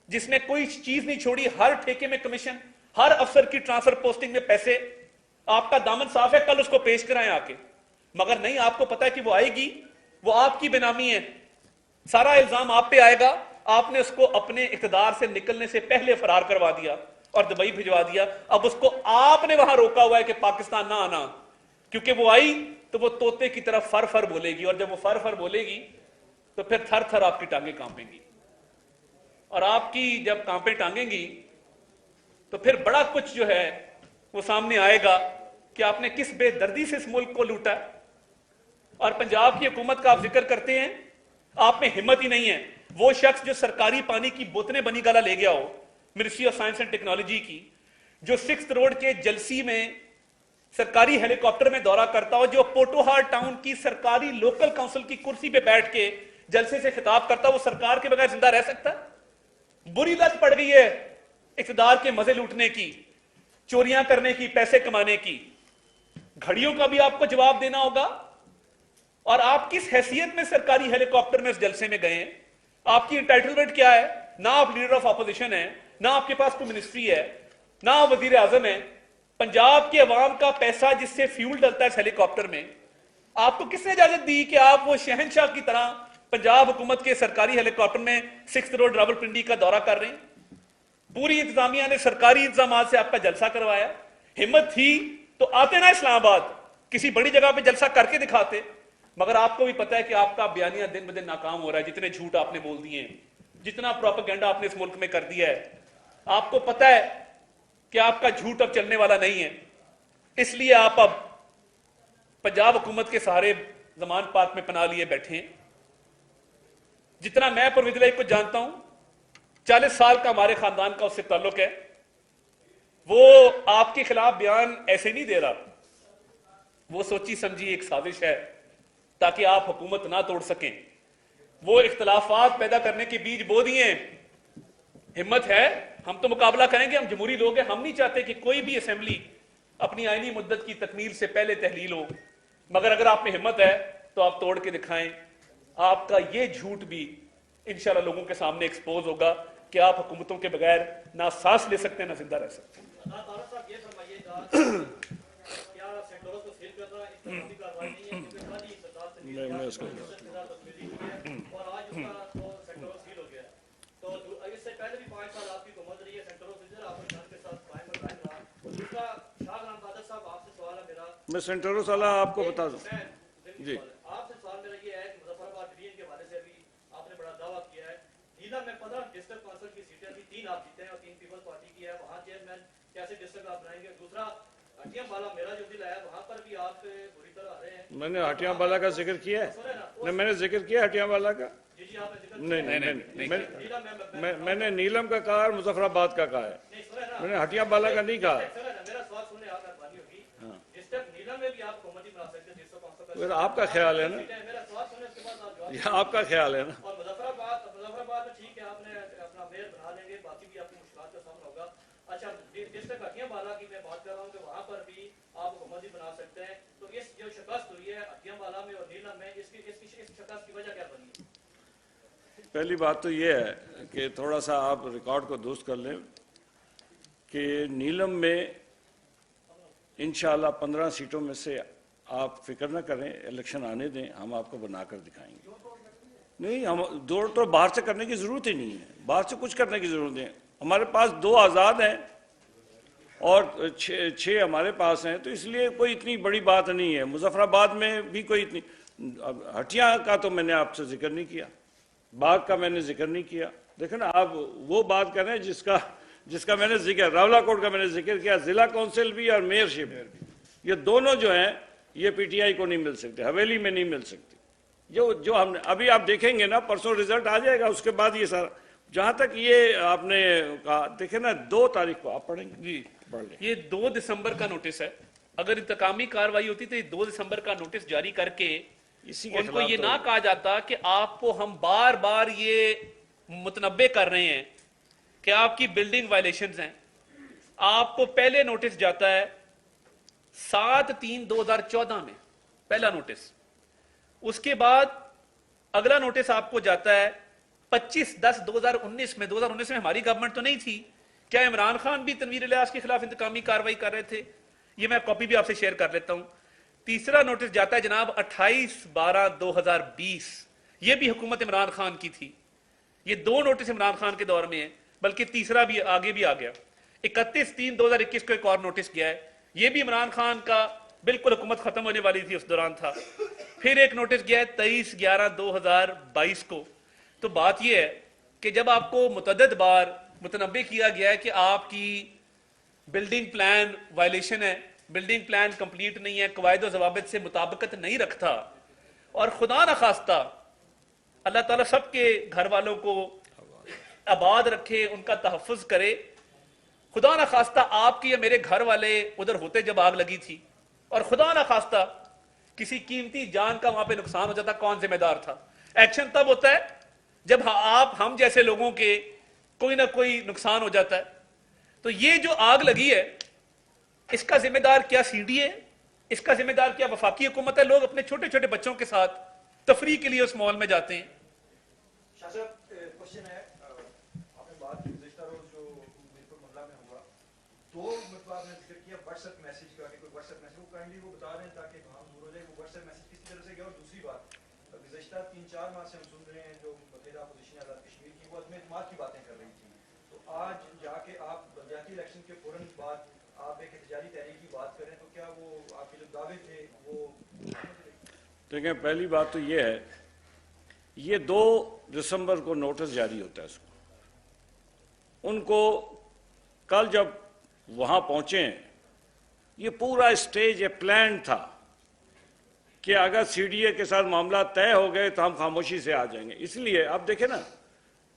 جس نے کوئی چیز نہیں چھوڑی، ہر ٹھیکے میں کمیشن، ہر افسر کی ٹرانسفر پوسٹنگ میں پیسے، آپ کا دامن صاف ہے، کل اس کو پیش کرائیں آ کے۔ مگر نہیں، آپ کو پتا ہے کہ وہ آئے گی، وہ آپ کی بینامی ہے، سارا الزام آپ پہ آئے گا۔ آپ نے اس کو اپنے اقتدار سے نکلنے سے پہلے فرار کروا دیا اور دبئی بھجوا دیا۔ اب اس کو آپ نے وہاں روکا ہوا ہے کہ پاکستان نہ آنا، کیونکہ وہ آئی تو وہ طوطے کی طرف فر فر بولے گی، اور جب وہ فر فر بولے گی تو پھر تھر تھر آپ کی ٹانگیں کانپیں گی، اور آپ کی جب کانپیں ٹانگیں گی تو پھر بڑا کچھ جو ہے وہ سامنے آئے گا کہ آپ نے کس بے دردی سے اس ملک کو لوٹا۔ اور پنجاب کی حکومت کا آپ ذکر کرتے ہیں، آپ میں ہمت ہی نہیں ہے۔ وہ شخص جو سرکاری پانی کی بوتلیں بنی گالا لے گیا ہو ministry of science and technology کی، جو 6 روڈ کے جلسی میں سرکاری ہیلی کاپٹر میں دورہ کرتا ہو، جو پوٹوہار ٹاؤن کی سرکاری لوکل کونسل کی کرسی پہ بیٹھ کے جلسے سے خطاب کرتا، وہ سرکار کے بغیر زندہ رہ سکتا؟ بری لت پڑ گئی ہے اقتدار کے مزے لوٹنے کی، چوریاں کرنے کی، پیسے کمانے کی۔ گھڑیوں کا بھی آپ کو جواب دینا ہوگا۔ اور آپ کس حیثیت میں سرکاری ہیلی کاپٹر میں اس جلسے میں گئے ہیں؟ آپ کی انٹائٹلمنٹ کیا ہے؟ نہ آپ لیڈر آف اپوزیشن ہیں، نہ آپ کے پاس کوئی منسٹری ہے، نہ آپ وزیر اعظم ہیں۔ پنجاب کے عوام کا پیسہ جس سے فیول ڈلتا ہے اس ہیلی کاپٹر میں، آپ کو کس نے اجازت دی کہ آپ وہ شہنشاہ کی طرح پنجاب حکومت کے سرکاری ہیلی کاپٹر میں 6 روڈ راولپنڈی کا دورہ کر رہے ہیں؟ پوری انتظامیہ نے سرکاری انتظامات سے آپ کا جلسہ کروایا۔ ہمت تھی تو آتے نا اسلام آباد، کسی بڑی جگہ پہ جلسہ کر کے دکھاتے۔ مگر آپ کو بھی پتا ہے کہ آپ کا بیانیہ دن بدن ناکام ہو رہا ہے. جتنے جھوٹ آپ نے بول دیے ہیں, جتنا پروپیگنڈا آپ نے اس ملک میں کر دیا ہے, آپ کو پتا ہے کہ آپ کا جھوٹ اب چلنے والا نہیں ہے. اس لیے آپ اب پنجاب حکومت کے سارے زمان پاک میں پناہ لیے بیٹھے ہیں. جتنا میں پرویز الہی کو جانتا ہوں, 40 سال کا ہمارے خاندان کا اس سے تعلق ہے. وہ آپ کے خلاف بیان ایسے نہیں دے رہا, وہ سوچی سمجھی ایک سازش ہے تاکہ آپ حکومت نہ توڑ سکیں. وہ اختلافات پیدا کرنے کے بیج بو دیے. ہمت ہے ہم تو مقابلہ کریں گے, ہم جمہوری لوگ ہیں, ہم نہیں چاہتے کہ کوئی بھی اسمبلی اپنی آئینی مدت کی تکمیل سے پہلے تحلیل ہو. مگر اگر آپ میں ہمت ہے تو آپ توڑ کے دکھائیں. آپ کا یہ جھوٹ بھی انشاءاللہ لوگوں کے سامنے ایکسپوز ہوگا کہ آپ حکومتوں کے بغیر نہ سانس لے سکتے ہیں نہ زندہ رہ سکتے ہیں. میں سینٹرو صلاح آپ کو بتا دوں. جی آپ سے سوال میرا یہ ہے کہ مظفر آباد ڈویژن کے حوالے سے بھی آپ نے بڑا دعویٰ کیا ہے. نیلم میں 15 ڈسٹرکٹ کونسل کی سیٹیں تھی, 3 آپ جیتے ہیں اور 3 پیپلز پارٹی کی ہے. وہاں چیئرمین کیسے ڈسٹرکٹ آپ بنائیں گے؟ دوسرا ہٹیاں بالا میرا جو ضلع ہے وہاں پر بھی آپ بری طرح آ رہے ہیں. میں نے ہٹیاں بالا کا ذکر کیا ہے, میں نے ذکر کیا ہٹیاں بالا کا. جی جی آپ نے ذکر نہیں, میں نے نیلم کا کہا اور مظفر آباد کا کہا ہے, میں نے ہٹیاں بالا کا نہیں کہا. میرا سوال سننے آپ مہربانی ہوگی. ڈسٹرکٹ نیلم میں بھی آپ حکومتی بنا سکتے ہیں 365 پھر آپ کا خیال ہے نا, میرا سوال سننے اس کے بعد آپ جواب. یہ آپ کا خیال ہے نا. اور مظفر آباد میں ٹھیک ہے آپ نے اپنا میئر بنا لیں گے, باقی بھی آپ کی مشکلات کا سامنا ہوگا. اچھا ڈسٹرکٹ ہٹیاں بالا کی میں بات کر رہا ہوں کہ وہاں پر بھی آپ حکومتی بنا سکتے ہیں. تو اس جو شکست ہوئی ہے ہٹیاں بالا میں اور نیلم میں, اس شکست کی وجہ کیا بنی ہے؟ پہلی بات تو یہ ہے کہ تھوڑا سا آپ ریکارڈ کو درست کر لیں کہ نیلم میں انشاءاللہ 15 سیٹوں میں سے آپ فکر نہ کریں, الیکشن آنے دیں, ہم آپ کو بنا کر دکھائیں گے. نہیں, ہم دوڑ تو باہر سے کرنے کی ضرورت ہی نہیں ہے, باہر سے کچھ کرنے کی ضرورت نہیں ہے. ہمارے پاس 2 آزاد ہیں اور 6 ہمارے پاس ہیں, تو اس لیے کوئی اتنی بڑی بات نہیں ہے. مظفر آباد میں بھی کوئی اتنی, ہٹیاں کا تو میں نے آپ سے ذکر نہیں کیا, باغ کا میں نے ذکر نہیں کیا. دیکھیں نا, آپ وہ بات کر رہے ہیں جس کا میں نے ذکر, راولہ کوٹ کا میں نے ذکر کیا, ضلع کونسل بھی اور میئرشپ بھی. یہ دونوں جو ہیں یہ پی ٹی آئی کو نہیں مل سکتے, حویلی میں نہیں مل سکتی. جو ہم نے ابھی آپ دیکھیں گے نا, پرسوں رزلٹ آ جائے گا, اس کے بعد یہ سارا, جہاں تک یہ آپ نے کہا, دیکھیں نا 2 تاریخ کو آپ پڑھیں گے. جی پڑھ لیں. یہ 2 دسمبر کا نوٹس ہے. اگر انتقامی کاروائی ہوتی تو یہ 2 دسمبر کا نوٹس جاری کر کے اسی کے ان کو خلاف یہ تو نہ کہا جاتا کہ آپ کو ہم بار بار یہ متنبع کر رہے ہیں کہ آپ کی بلڈنگ وائلیشنز ہیں. آپ کو پہلے نوٹس جاتا ہے 7/3/2014 میں, پہلا نوٹس. اس کے بعد اگلا نوٹس آپ کو جاتا ہے 25/10/2019 میں. 2019 میں ہماری گورنمنٹ تو نہیں تھی. کیا عمران خان بھی تنویر الیاس کے خلاف انتقامی کاروائی کر رہے تھے؟ یہ میں کاپی بھی آپ سے شیئر کر لیتا ہوں. تیسرا نوٹس جاتا ہے جناب 28/12/2020, یہ بھی حکومت عمران خان کی تھی. یہ 2 نوٹس عمران خان کے دور میں ہیں, بلکہ تیسرا بھی آگے بھی آ گیا. 31/3/2021 کو ایک اور نوٹس گیا ہے, یہ بھی عمران خان کا بالکل حکومت ختم ہونے والی تھی اس دوران تھا. پھر ایک نوٹس گیا ہے 23/11/2022 کو. تو بات یہ ہے کہ جب آپ کو متعدد بار متنبع کیا گیا ہے کہ آپ کی بلڈنگ پلان وائلیشن ہے, بلڈنگ پلان کمپلیٹ نہیں ہے, قواعد و ضوابط سے مطابقت نہیں رکھتا, اور خدا نخواستہ اللہ تعالیٰ سب کے گھر والوں کو آباد رکھے, ان کا تحفظ کرے, خدا نخواستہ آپ کی یا میرے گھر والے ادھر ہوتے جب آگ لگی تھی, اور خدا نخواستہ کسی قیمتی جان کا وہاں پہ نقصان ہو جاتا, کون ذمہ دار تھا؟ ایکشن تب ہوتا ہے جب ہم جیسے لوگوں کے کوئی نہ کوئی نقصان ہو جاتا ہے. تو یہ جو آگ لگی ہے اس کا ذمہ دار کیا سی ڈی ہے, اس کا ذمہ دار کیا وفاقی حکومت ہے؟ لوگ اپنے چھوٹے چھوٹے بچوں کے ساتھ تفریح کے لیے اس مال میں جاتے ہیں. شاہ صاحب کوشچن ہے, آپ نے بات کی گزشتہ روز جو میرپور محلہ میں ہوا, 2 مرتبہ آپ نے ذکر کیا واٹس ایپ میسج کا, کہ کوئی واٹس ایپ میسج, وہ کائنڈلی وہ بتا رہے ہیں تاکہ ہم دور ہو جائے, وہ واٹس ایپ میسج کس طرح سے گیا. اور دوسری بات, گزشتہ 3-4 ماہ سے ہم سن رہے ہیں جو متحدہ اپوزیشن آزاد کشمیر کی, وہ عدم اعتماد کی باتیں کر رہی تھی. تو آج جا کے آپ بلدیاتی الیکشن کے فوراً بعد آپ ایک احتجاجی تحریک کی بات کریں, تو کیا وہ آپ کے جو دعوے تھے وہ دیکھیں پہلی بات تو یہ ہے، یہ 2 دسمبر کو نوٹس جاری ہوتا ہے اس کو، ان کو کل جب وہاں پہنچے ہیں، یہ پورا اسٹیج یہ پلان تھا کہ اگر سی ڈی اے کے ساتھ معاملات طے ہو گئے تو ہم خاموشی سے آ جائیں گے۔ اس لیے اب دیکھیں نا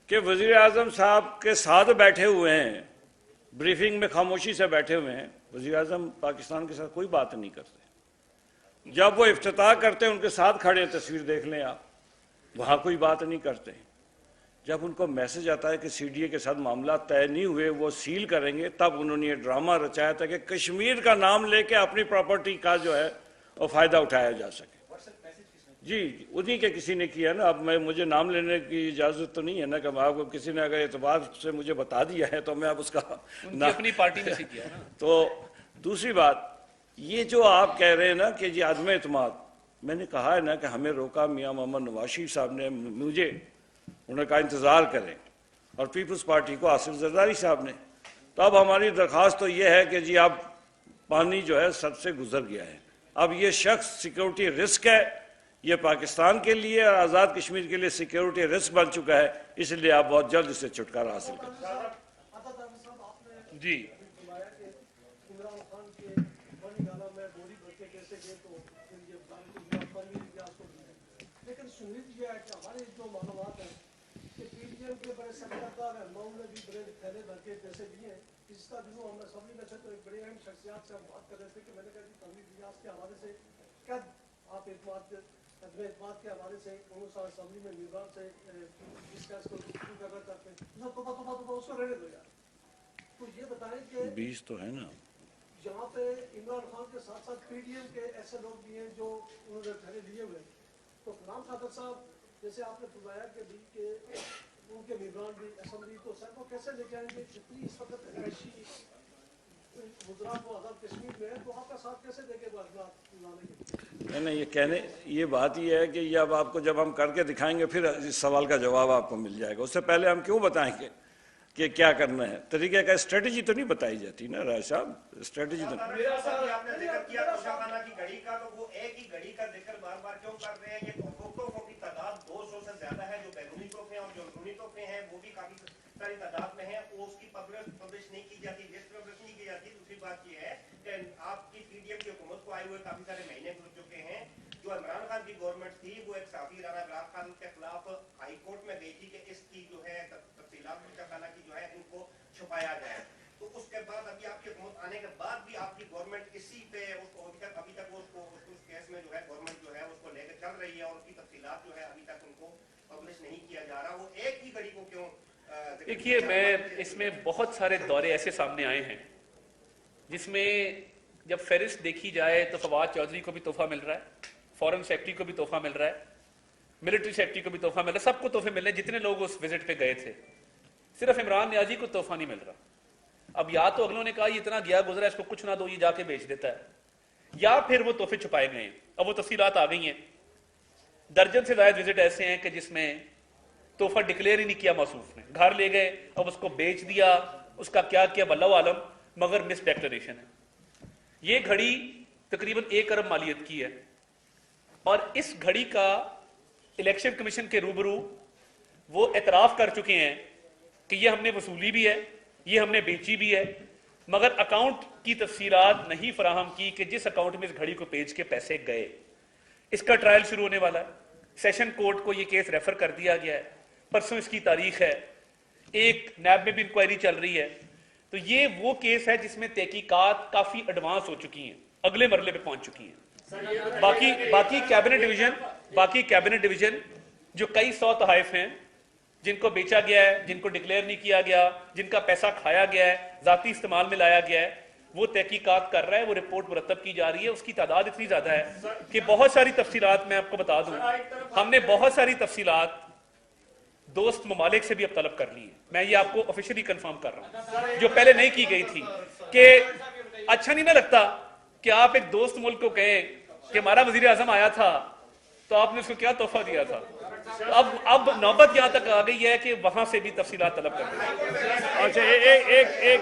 کہ وزیر اعظم صاحب کے ساتھ بیٹھے ہوئے ہیں، بریفنگ میں خاموشی سے بیٹھے ہوئے ہیں، وزیر اعظم پاکستان کے ساتھ کوئی بات نہیں کرتے۔ جب وہ افتتاح کرتے ہیں ان کے ساتھ کھڑے ہیں، تصویر دیکھ لیں آپ، وہاں کوئی بات نہیں کرتے۔ جب ان کو میسج آتا ہے کہ سی ڈی اے کے ساتھ معاملات طے نہیں ہوئے، وہ سیل کریں گے، تب انہوں نے یہ ڈرامہ رچایا تھا کہ کشمیر کا نام لے کے اپنی پراپرٹی کا جو ہے وہ فائدہ اٹھایا جا سکے۔ جی انہی کے کسی نے کیا نا، اب مجھے نام لینے کی اجازت تو نہیں ہے نا، کہ آپ کو کسی نے اگر اعتبار سے مجھے بتا دیا ہے تو میں اب اس کا اپنی پارٹی میں سے کیا نا۔ تو دوسری بات یہ جو آپ کہہ رہے ہیں نا کہ جی عدم اعتماد، میں نے کہا ہے نا کہ ہمیں روکا میاں محمد نواز شریف صاحب نے مجھے، انہوں نے کہا انتظار کریں، اور پیپلز پارٹی کو آصف زرداری صاحب نے۔ تو اب ہماری درخواست تو یہ ہے کہ جی اب پانی جو ہے سب سے گزر گیا ہے، اب یہ شخص سیکیورٹی رسک ہے، یہ پاکستان کے لیے اور آزاد کشمیر کے لیے سیکیورٹی رسک بن چکا ہے، اس لیے آپ بہت جلد اس سے چھٹکارا حاصل کریں۔ جی عمران خان کے بڑی گانا میں گولی بھر کے کیسے گئے تو پھر یہ پر بھی ریاض کو بھی ہے، لیکن سنت یہ ہے کہ ہمارے جو معلومات ہیں کہ پی ٹی ایم کے بڑے سرکردہ رہنماؤں نے بھی بڑے تھیلے بھر کے پیسے دیے ہیں۔ پچھلا دنوں ہم اسمبلی میں سے تو ایک بڑے اہم شخصیات سے ہم بات کر رہے تھے کہ میں نے کہا کہ تنویر ریاض کے حوالے سے کیا آپ عدم اعتماد کے حوالے سے انہوں نے اسمبلی میں میزبان سے ڈسکس کو شروع کرنا چاہتے ہیں، تو اس کو رہنے دو یار۔ تو یہ بتائیں کہ 20 تو ہے نا، یہاں پہ عمران خان کے ساتھ ساتھ پی ٹی ایم کے ایسے لوگ بھی ہیں جو انہوں نے پہلے لیے ہوئے ہیں، تو غلام قادر صاحب جیسے آپ نے فرمایا کہ بھی کہ ان کے ممبران بھی اسمبلی تو سر کو کیسے لے کے آئیں گے، جتنی اس وقت رہائشی وزراء کو آزاد کشمیر میں ہے تو آپ کا ساتھ کیسے دے کے واجبات لانے کے؟ نہیں یہ کہنے یہ بات یہ ہے کہ یہ اب آپ کو جب ہم کر کے دکھائیں گے پھر اس سوال کا جواب آپ کو مل جائے گا، اس سے پہلے ہم کیوں بتائیں گے کہ کیا کرنا ہے؟ طریقہ کا اسٹریٹجی تو نہیں بتائی جاتی نا راج صاحب، اسٹریٹجی تو آپ نے ذکر کیا توشہ خانہ کی گھڑی کا، تو وہ ایک ہی گھڑی کا ذکر بار بار کیوں کر رہے ہیں؟ یہ تحفوں کی تعداد 200 سے زیادہ ہے، جو بیرونی تحفے ہیں اور جو اندرونی تحفے ہیں وہ بھی کافی ساری تعداد میں ہیں، وہ اس کی پبلش نہیں کی جاتی، لسٹ پبلش نہیں کی جاتی۔ دوسری بات یہ ہے کہ آپ کی پی ڈی ایم کی حکومت کو آئے ہوئے کافی سارے مہینے گزر چکے ہیں، جو عمران خان کی گورنمنٹ تھی وہ ایک صحافی رانا گلاب خان کے خلاف ہائی کورٹ میں گئی تھی کہ اس کی جو ہے تفصیلات توشہ خانہ کی جو ہے ان کو چھپایا جائے، تو اس کے بعد ابھی آپ کی حکومت آنے کے بعد بھی آپ کی گورنمنٹ اسی پہ اس کو ابھی تک اس کیس میں جو ہے گورنمنٹ جو ہے اس کو لے کے چل رہی ہے، اور اس کی تفصیلات جو ہے ابھی تک ان کو پبلش نہیں کیا جا رہا۔ وہ ایک ہی گھڑی کو کیوں دیکھیے، میں اس میں بہت سارے دورے ایسے سامنے آئے ہیں جس میں جب فہرست دیکھی جائے تو فواد چودھری کو بھی تحفہ مل رہا ہے، فورن سیکرٹری کو بھی تحفہ مل رہا ہے، ملٹری سیکرٹری کو بھی تحفہ مل رہا ہے، سب کو تحفے مل رہے ہیں جتنے لوگ اس وزٹ پہ گئے تھے، صرف عمران نیازی کو تحفہ نہیں مل رہا۔ اب یا تو اگلوں نے کہا یہ اتنا گیا گزرا اس کو کچھ نہ دو، یہ جا کے بیچ دیتا ہے، یا پھر وہ تحفے چھپائے گئے ہیں۔ اب وہ تفصیلات آ گئی ہیں، درجن سے زائد وزٹ ایسے ہیں کہ جس میں تحفہ ڈکلیئر ہی نہیں کیا موصوف نے، گھر لے گئے، اب اس کو بیچ دیا، اس کا کیا کیا واللہ عالم، مگر مس ڈیکلریشن ہے۔ یہ گھڑی تقریباً 1 ارب مالیت کی ہے، اور اس گھڑی کا الیکشن کمیشن کے روبرو وہ اعتراف کر چکے ہیں کہ یہ ہم نے وصولی بھی ہے، یہ ہم نے بیچی بھی ہے، مگر اکاؤنٹ کی تفصیلات نہیں فراہم کی کہ جس اکاؤنٹ میں اس گھڑی کو بیچ کے پیسے گئے۔ اس کا ٹرائل شروع ہونے والا ہے، سیشن کورٹ کو یہ کیس ریفر کر دیا گیا ہے، پرسوں اس کی تاریخ ہے، ایک نیب میں بھی انکوائری چل رہی ہے۔ تو یہ وہ کیس ہے جس میں تحقیقات کافی ایڈوانس ہو چکی ہیں، اگلے مرحلے پہ پہنچ چکی ہیں۔ باقی کیبنٹ ڈویژن جو کئی 100 تحائف ہیں جن کو بیچا گیا ہے، جن کو ڈکلیئر نہیں کیا گیا، جن کا پیسہ کھایا گیا ہے، ذاتی استعمال میں لایا گیا ہے، وہ تحقیقات کر رہا ہے، وہ رپورٹ مرتب کی جا رہی ہے۔ اس کی تعداد اتنی زیادہ ہے کہ بہت ساری تفصیلات میں آپ کو بتا دوں، ہم نے بہت ساری تفصیلات دوست ممالک سے بھی اب طلب کر لی ہے، میں یہ آپ کو آفیشلی کنفرم کر رہا ہوں، جو پہلے نہیں کی گئی تھی۔ کہ اچھا نہیں نہ لگتا کہ آپ ایک دوست ملک کو کہیں کہ ہمارا وزیر اعظم آیا تھا تو آپ نے اس کو کیا تحفہ دیا تھا۔ اب نوبت یہاں تک آ گئی ہے کہ وہاں سے بھی تفصیلات طلب کر رہے ہیں۔ اچھا ایک